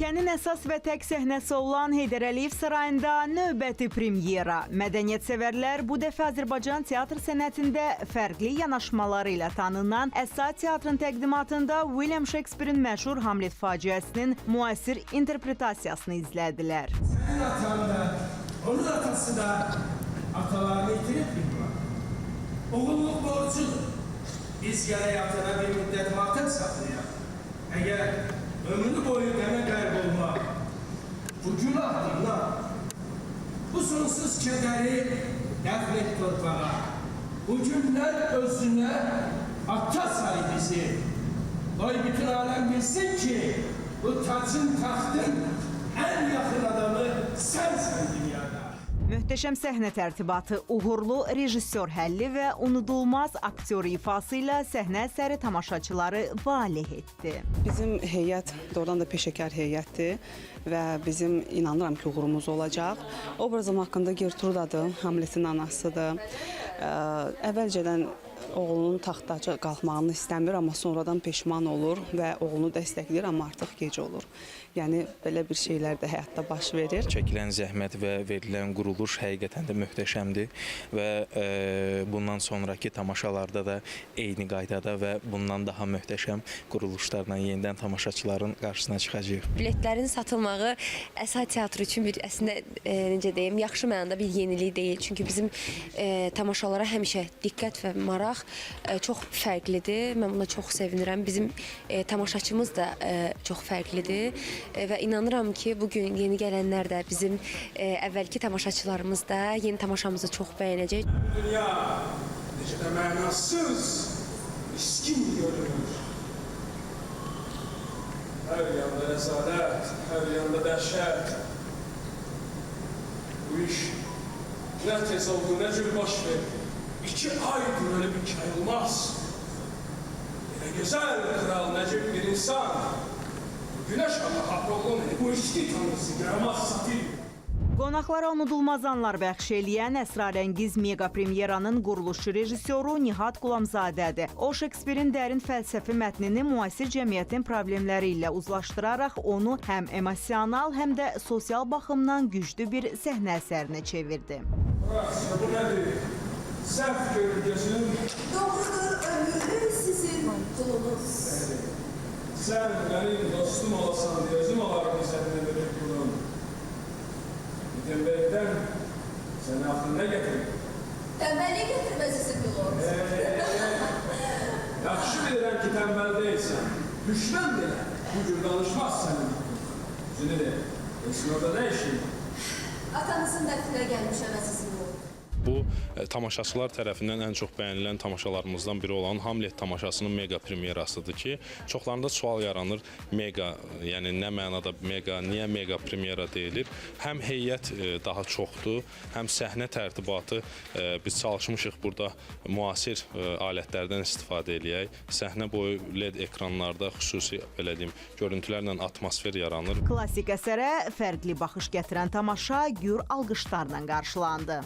Ölkənin əsas və tək səhnəsi olan Heydər Əliyev sarayında növbəti premyera. Mədəniyyətsevərlər bu dəfə Azərbaycan teatr sənətində fərqli yanaşmaları ilə tanınan Əsa teatrın təqdimatında William Shakespeare'in məşhur Hamlet faciəsinin müasir interpretasiyasını izlədilər. Sənin atan da, onun atası da atalarını itirib bilmir. Oğulluq borcudur. Biz gərək atana bir müddət matəm saxlayaq. Əgər ömrü boyu qəmə qərb olmaq, bu günahdır lan. Bu sonsuz kədəri dəfn et torpağa. Bu günlər özünə ata say bizi. Qoy bütün aləm bilsin ki, bu tacın, taxtın ən yaxın adamı sənsən dünyada. Möhtəşəm səhnə tərtibatı, uğurlu rejissor həlli və unudulmaz aktyor ifası ilə səhnə əsəri tamaşaçıları valeh etdi. Bizim heyət doğrudan da peşəkar heyətdir və bizim inanıram ki, uğurumuz olacaq. Obrazım haqqında Gertrudadır, Hamletin anasıdır. Əvvəlcədən oğlunun taxta qalxmağını istəmir, amma sonradan peşman olur və oğlunu dəstəkləyir, amma artıq gec olur. Yəni, belə bir şeylər də həyatda baş verir. Çəkilən zəhmət və verilən quruluş həqiqətən də möhtəşəmdir və bundan sonraki tamaşalarda da eyni qaydada və bundan daha möhtəşəm quruluşlarla yenidən tamaşaçıların qarşısına çıxacaq. Biletlərin satılmağı Əsa teatrı üçün bir əslində necə deyim, yaxşı mənada bir yenilik deyil. Çünki bizim tamaşalara həmişə diqqət və maraq çox fərqlidir. Mən buna çox sevinirəm. Bizim tamaşaçımız da çox fərqlidir və inanıram ki, bugün yeni gələnlər də bizim əvvəlki tamaşaçılarımız da yeni tamaşamızı çox bəyənəcək. Dünya necə də mənasız, miskin görünür. Hər yanda rəzalət, hər yanda dəhşət. Bu iş nə tez oldu, nə cür baş verdi. 2 aydır öyle bir hikaye olmaz. Yine güzel kral Necip bir insan. Güneş ana Apollon bu içki tanrısı yaramaz satir. Qonaqlara unudulmaz anlar bəxş eləyən əsrarəngiz mega premyeranın quruluşçu rejissoru Nihat Qulamzadədir. O, Shakespeare'in dərin fəlsəfi mətnini müasir cəmiyyətin problemləri ilə uzlaşdıraraq onu həm emosional, həm də sosial baxımdan güclü bir səhnə əsərinə çevirdi. Bu nədir? Səhv görür gözün. Doğrudur ömrü sizin kulunuz. Sen benim dostum olasan gözüm olarım seninle bir kulun. Tembellikten seni aklına getir. Tembelliği getirmez sizin kulunuz. Yaxşı bilirəm ki, tembel değilsen. Düşman bile bu cür danışmaz senin. Şimdi de, esin orada ne işin? Atanızın dəfnə gəlmişəm sizin bu. Bu, tamaşaçılar tərəfindən ən çox bəyənilən tamaşalarımızdan biri olan Hamlet tamaşasının mega premyerasıdır ki, çoxlarında sual yaranır, mega, yəni nə mənada mega, niyə mega premyera deyilir? Həm heyət daha çoxdur, həm səhnə tərtibatı, biz çalışmışıq burada müasir alətlərdən istifadə eləyək. Səhnə boyu LED ekranlarda xüsusi, belə deyim, görüntülərlə atmosfer yaranır. Klassik əsərə fərqli baxış gətirən tamaşa gür alqışlarla qarşılandı.